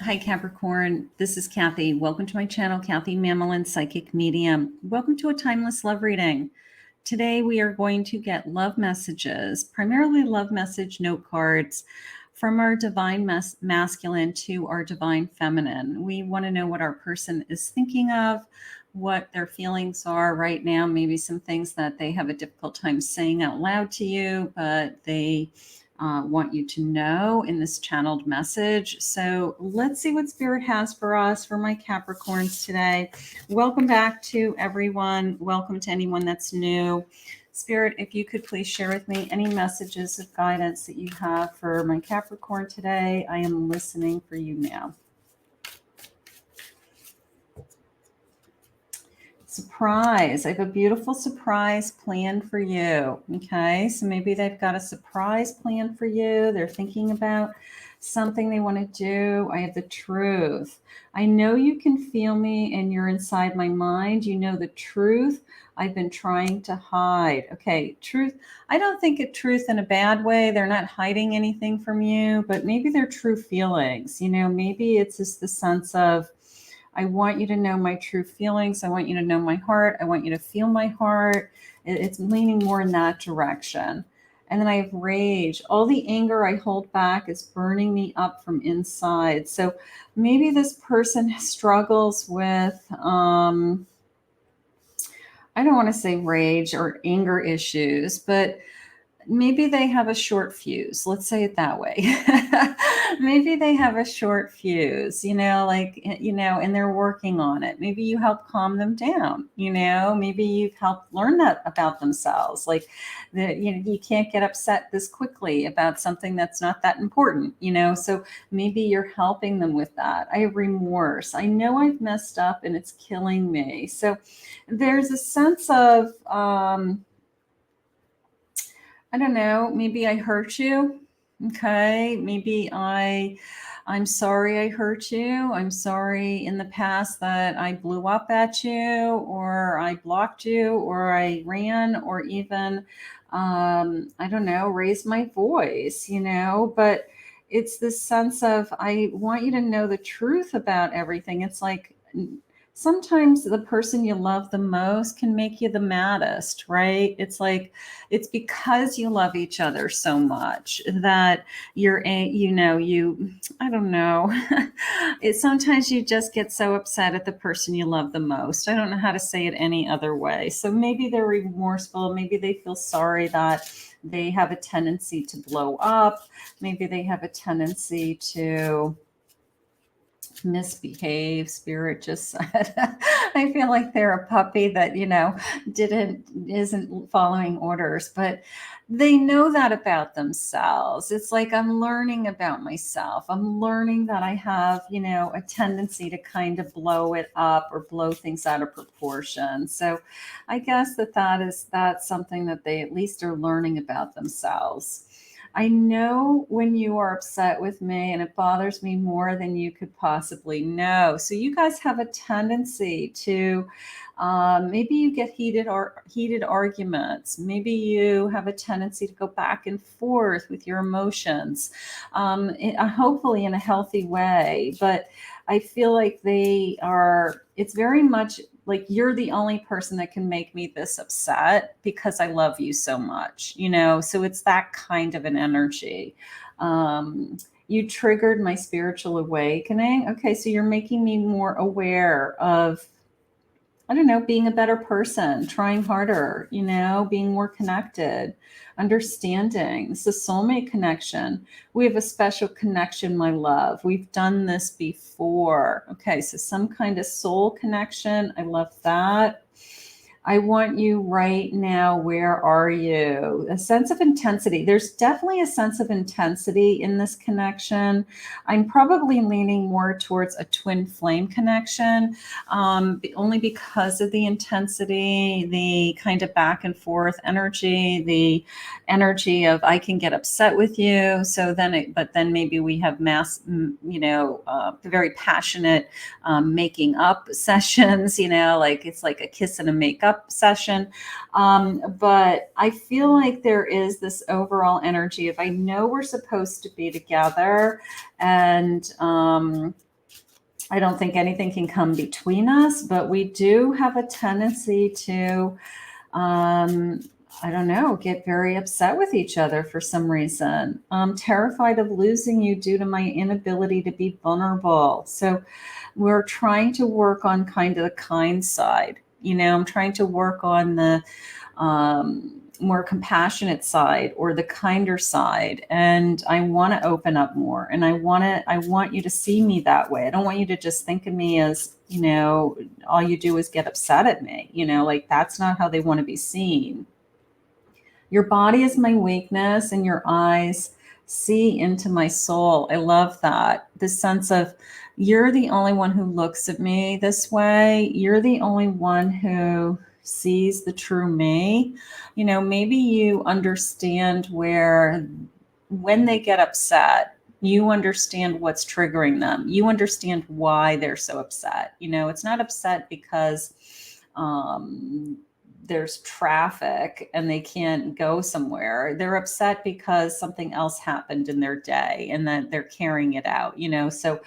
Hi, Capricorn. This is Kathy. Welcome to my channel, Kathy Mamelin, Psychic Medium. Welcome to a timeless love reading. Today, we are going to get love messages, primarily love message note cards from our divine masculine to our divine feminine. We want to know what our person is thinking of, what their feelings are right now, maybe some things that they have a difficult time saying out loud to you, but they want you to know in this channeled message. So let's see what Spirit has for us, for my Capricorns today. Welcome back to everyone. Welcome to anyone that's new. Spirit, if you could please share with me any messages of guidance that you have for my Capricorn today. I am listening for you now. Surprise. I have a beautiful surprise planned for you. Okay, so maybe they've got a surprise plan for you. They're thinking about something they want to do. I have the truth. I know you can feel me and you're inside my mind. You know the truth I've been trying to hide. Okay, truth. I don't think it truth in a bad way. They're not hiding anything from you, but maybe they're true feelings. You know, maybe it's just the sense of, I want you to know my true feelings. I want you to know my heart. I want you to feel my heart. It's leaning more in that direction. And then I have rage. All the anger I hold back is burning me up from inside. So maybe this person struggles with, I don't want to say rage or anger issues, but maybe they have a short fuse. Let's say it that way. Maybe they have a short fuse, you know, like, you know, and they're working on it. Maybe you help calm them down, you know, maybe you've helped learn that about themselves. Like that, you know, you can't get upset this quickly about something that's not that important, you know, so maybe you're helping them with that. I have remorse. I know I've messed up and it's killing me. So there's a sense of, I don't know, maybe I hurt you. Okay. Maybe I'm sorry I hurt you. I'm sorry in the past that I blew up at you, or I blocked you, or I ran, or even, I don't know, raised my voice, you know, but it's this sense of, I want you to know the truth about everything. It's like, sometimes the person you love the most can make you the maddest, right? It's like, it's because you love each other so much that you're, you know, I don't know. It's sometimes you just get so upset at the person you love the most. I don't know how to say it any other way. So maybe they're remorseful. Maybe they feel sorry that they have a tendency to blow up. Maybe they have a tendency to misbehave. Spirit just said, I feel like they're a puppy that, you know, isn't following orders, but they know that about themselves. It's like, I'm learning about myself. I'm learning that I have, you know, a tendency to kind of blow it up or blow things out of proportion. So I guess that's something that they at least are learning about themselves. I know when you are upset with me, and it bothers me more than you could possibly know. So you guys have a tendency to, maybe you get heated arguments. Maybe you have a tendency to go back and forth with your emotions, hopefully in a healthy way. But I feel like it's very much like, you're the only person that can make me this upset because I love you so much, you know? So it's that kind of an energy. You triggered my spiritual awakening. Okay. So you're making me more aware of, I don't know, being a better person, trying harder, you know, being more connected, understanding. It's a soulmate connection. We have a special connection, my love. We've done this before. Okay, so some kind of soul connection. I love that. I want you right now. Where are you? A sense of intensity. There's definitely a sense of intensity in this connection. I'm probably leaning more towards a twin flame connection, only because of the intensity, the kind of back and forth energy, the energy of, I can get upset with you. So then, but then maybe we have you know, very passionate making up sessions, you know, like it's like a kiss and a makeup session. But I feel like there is this overall energy of, I know we're supposed to be together, and I don't think anything can come between us, but we do have a tendency to, um, I don't know, get very upset with each other for some reason. I'm terrified of losing you due to my inability to be vulnerable. So we're trying to work on kind of the kind side. I'm trying to work on the more compassionate side or the kinder side, and I want to open up more, and I want you to see me that way. I don't want you to just think of me as, all you do is get upset at me. Like, that's not how they want to be seen. Your body is my weakness and your eyes see into my soul. I love that. This sense of, you're the only one who looks at me this way. You're the only one who sees the true me. Maybe you understand where, when they get upset, you understand what's triggering them. You understand why they're so upset. It's not upset because there's traffic and they can't go somewhere. They're upset because something else happened in their day and that they're carrying it out. So,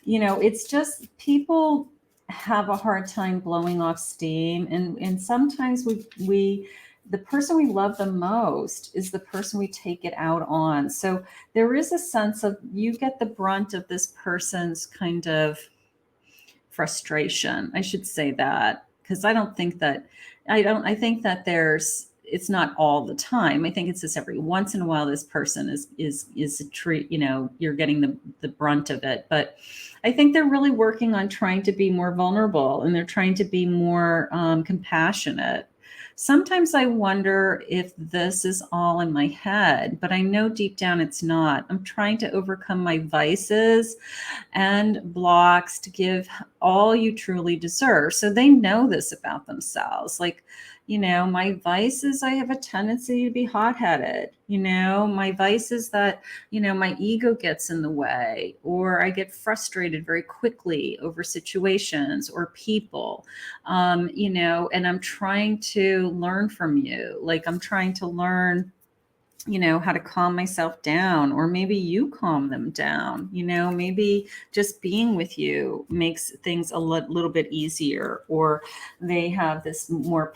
it's just, people have a hard time blowing off steam, and sometimes we the person we love the most is the person we take it out on. So there is a sense of, you get the brunt of this person's kind of frustration. I should say that, because I think that it's not all the time. I think it's just every once in a while this person is a treat, you're getting the brunt of it. But I think they're really working on trying to be more vulnerable, and they're trying to be more compassionate. Sometimes I wonder if this is all in my head, but I know deep down it's not. I'm trying to overcome my vices and blocks to give all you truly deserve. So they know this about themselves. Like, my vice is I have a tendency to be hot headed. My vice is that, my ego gets in the way, or I get frustrated very quickly over situations or people, and I'm trying to learn from you. Like, I'm trying to learn, how to calm myself down, or maybe you calm them down. Maybe just being with you makes things a little bit easier, or they have this more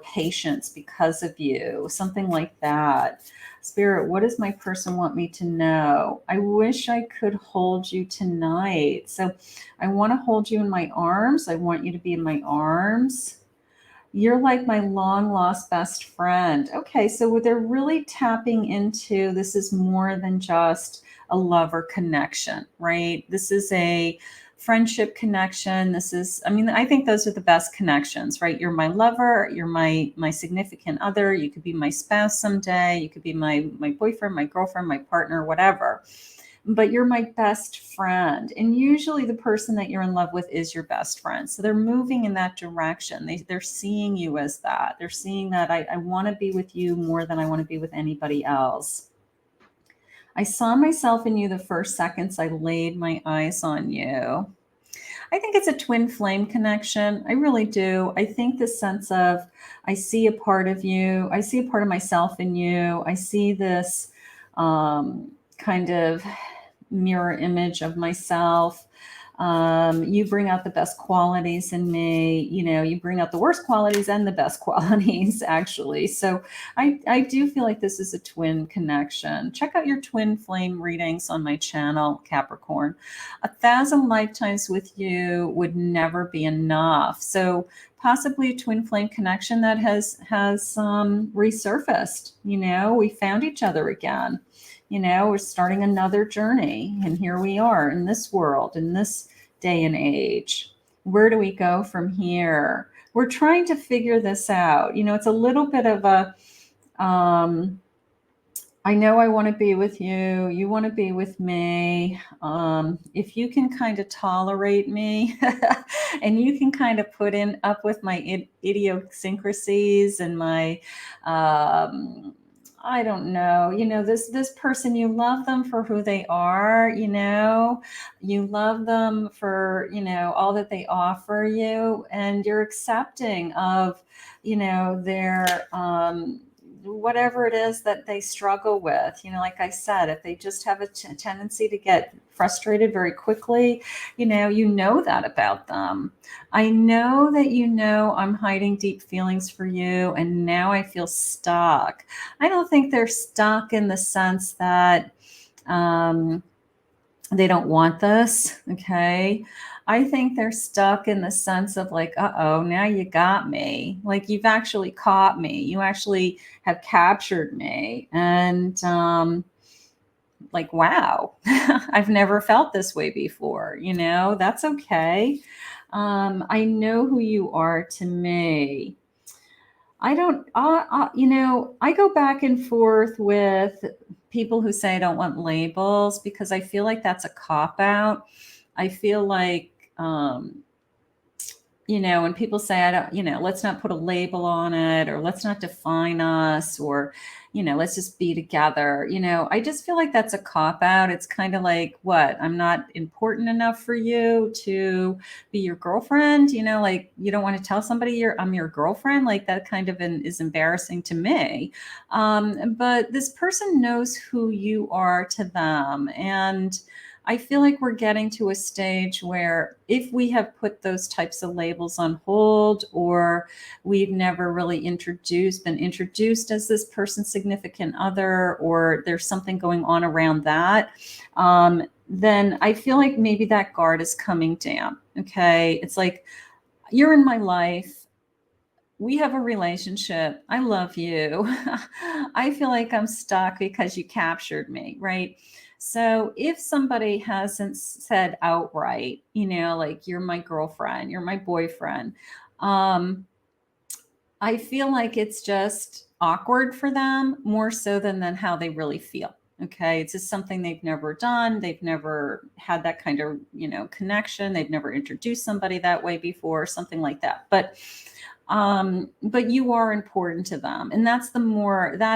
patience because of you, something like that. Spirit, what does my person want me to know? I wish I could hold you tonight. So I want to hold you in my arms. I want you to be in my arms. You're like my long lost best friend. Okay, so they're really tapping into, this is more than just a lover connection, right? This is a friendship connection. I think those are the best connections, right? You're my lover, you're my significant other, you could be my spouse someday, you could be my boyfriend, my girlfriend, my partner, whatever, but you're my best friend. And usually the person that you're in love with is your best friend. So they're moving in that direction. They're seeing you as that. They're seeing that I want to be with you more than I want to be with anybody else. I saw myself in you the first seconds I laid my eyes on you. I think it's a twin flame connection. I really do. I think the sense of, I see a part of you. I see a part of myself in you. I see this kind of mirror image of myself. You bring out the best qualities in me. You bring out the worst qualities and the best qualities, actually. So I do feel like this is a twin connection. Check out your twin flame readings on my channel, Capricorn. 1,000 lifetimes with you would never be enough. So possibly a twin flame connection that has resurfaced. We found each other again. We're starting another journey, and here we are in this world, in this day and age. Where do we go from here? We're trying to figure this out. It's a little bit of a, I know I want to be with you. You want to be with me. If you can kind of tolerate me and you can kind of put up with my idiosyncrasies and my, I don't know, this person, you love them for who they are, you love them for, all that they offer you, and you're accepting of, their, whatever it is that they struggle with. Like I said, if they just have a tendency to get frustrated very quickly, you know that about them. I know that I'm hiding deep feelings for you, and now I feel stuck. I don't think they're stuck in the sense that um, they don't want this. Okay. I think they're stuck in the sense of like, uh-oh, now you got me. Like, you've actually caught me. You actually have captured me. And like, wow, I've never felt this way before. That's okay. I know who you are to me. I don't, I go back and forth with people who say I don't want labels, because I feel like that's a cop out. I feel like, when people say, I don't, let's not put a label on it, or let's not define us, or, let's just be together. I just feel like that's a cop out. It's kind of like, what? I'm not important enough for you to be your girlfriend. Like, you don't want to tell somebody I'm your girlfriend. Like, that kind of is embarrassing to me. But this person knows who you are to them. And I feel like we're getting to a stage where if we have put those types of labels on hold, or we've never really been introduced as this person's significant other, or there's something going on around that, then I feel like maybe that guard is coming down. Okay. It's like, you're in my life. We have a relationship. I love you. I feel like I'm stuck because you captured me, right? So if somebody hasn't said outright, like, you're my girlfriend, you're my boyfriend, I feel like it's just awkward for them, more so than how they really feel. Okay. It's just something they've never done. They've never had that kind of, connection. They've never introduced somebody that way before, something like that. But you are important to them. And that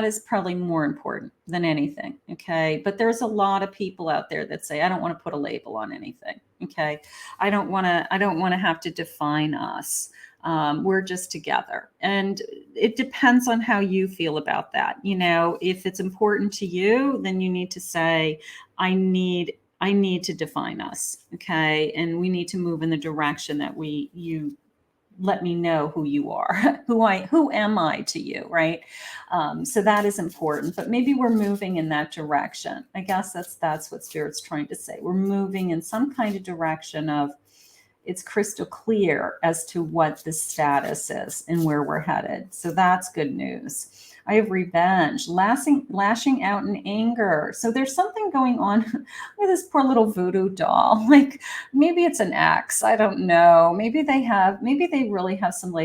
is probably more important than anything. Okay. But there's a lot of people out there that say, I don't want to put a label on anything. Okay. I don't want to have to define us. We're just together. And it depends on how you feel about that. If it's important to you, then you need to say, I need to define us. Okay. And we need to move in the direction that you let me know who you are, who am I to you, right? So that is important, but maybe we're moving in that direction. I guess that's what Spirit's trying to say. We're moving in some kind of direction of, it's crystal clear as to what the status is and where we're headed. So that's good news. I have revenge, lashing out in anger. So there's something going on with this poor little voodoo doll. Like, maybe it's an ex. I don't know. Maybe they really have some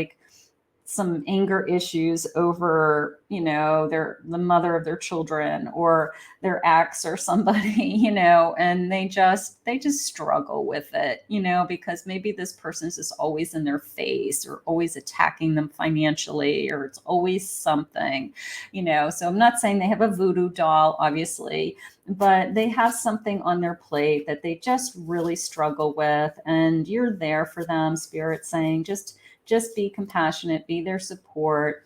anger issues over, the mother of their children, or their ex, or somebody, and they just struggle with it, because maybe this person is just always in their face, or always attacking them financially, or it's always something, so I'm not saying they have a voodoo doll, obviously, but they have something on their plate that they just really struggle with, and you're there for them. Spirit saying, just be compassionate, be their support.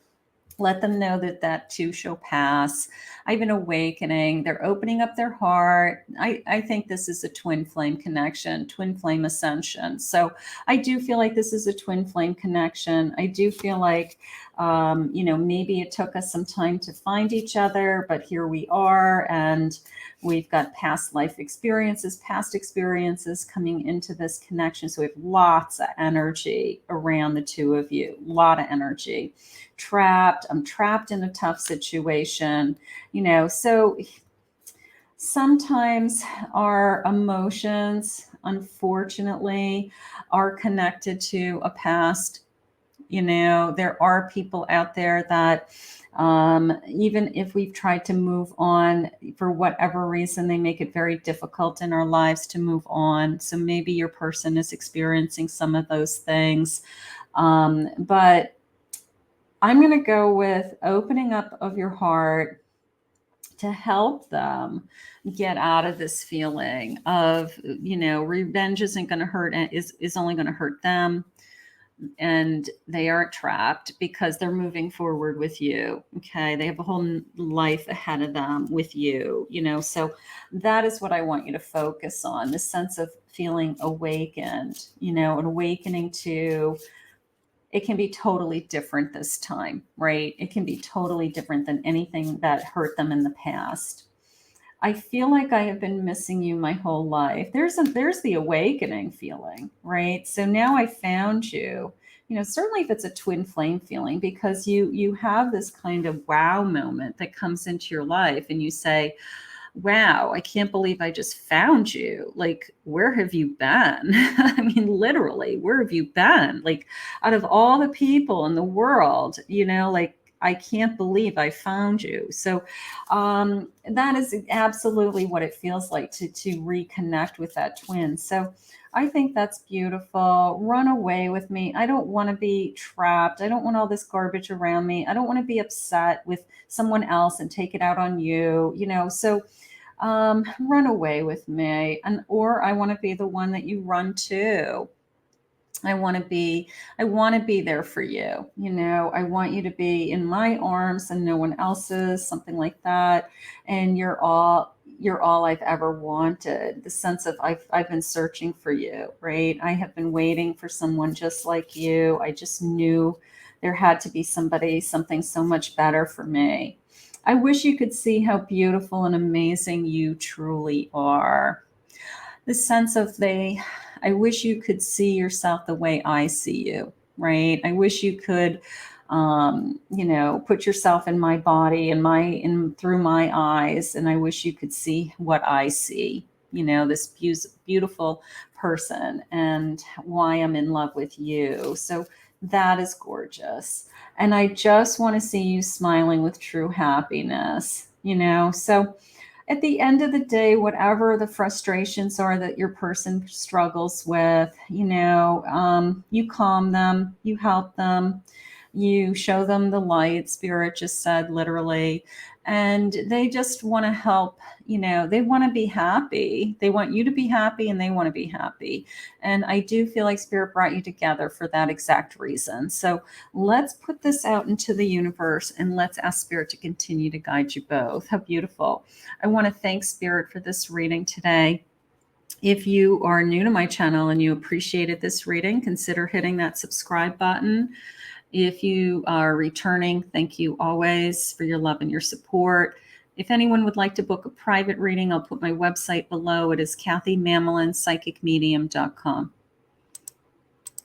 Let them know that too shall pass. I have an awakening. They're opening up their heart. I think this is a twin flame connection, twin flame ascension. So I do feel like this is a twin flame connection. I do feel like, maybe it took us some time to find each other, but here we are. And we've got past experiences coming into this connection. So we have lots of energy around the two of you, a lot of energy. I'm trapped in a tough situation, so sometimes our emotions, unfortunately, are connected to a past. There are people out there that, even if we've tried to move on, for whatever reason, they make it very difficult in our lives to move on. So maybe your person is experiencing some of those things. But I'm going to go with opening up of your heart to help them get out of this feeling of, revenge isn't going to hurt, is only going to hurt them. and they aren't trapped because they're moving forward with you. Okay. They have a whole life ahead of them with you, so that is what I want you to focus on, this sense of feeling awakened, an awakening to, it can be totally different this time, right? It can be totally different than anything that hurt them in the past. I feel like I have been missing you my whole life. There's the awakening feeling, right? So now I found you. Certainly if it's a twin flame feeling, because you have this kind of wow moment that comes into your life and you say, wow, I can't believe I just found you. Like, where have you been? I mean, literally, where have you been? Like, out of all the people in the world, like, I can't believe I found you. So that is absolutely what it feels like to reconnect with that twin. So I think that's beautiful. Run away with me. I don't want to be trapped. I don't want all this garbage around me. I don't want to be upset with someone else and take it out on you, so run away with me. Or I want to be the one that you run to. I want to be there for you. I want you to be in my arms and no one else's, something like that. And you're all I've ever wanted. The sense of I've been searching for you, right? I have been waiting for someone just like you. I just knew there had to be something so much better for me. I wish you could see how beautiful and amazing you truly are. The sense of I wish you could see yourself the way I see you, right? I wish you could, put yourself in my body and through my eyes. And I wish you could see what I see, this beautiful person and why I'm in love with you. So that is gorgeous. And I just want to see you smiling with true happiness, So at the end of the day, whatever the frustrations are that your person struggles with, you calm them, you help them, you show them the light, Spirit just said, literally. And they just want to help, they want to be happy. They want you to be happy and they want to be happy. And I do feel like Spirit brought you together for that exact reason. So let's put this out into the universe and let's ask Spirit to continue to guide you both. How beautiful. I want to thank Spirit for this reading today. If you are new to my channel and you appreciated this reading, consider hitting that subscribe button. If you are returning, thank you always for your love and your support. If anyone would like to book a private reading, I'll put my website below. It is KathyMamolinsPsychicMedium.com.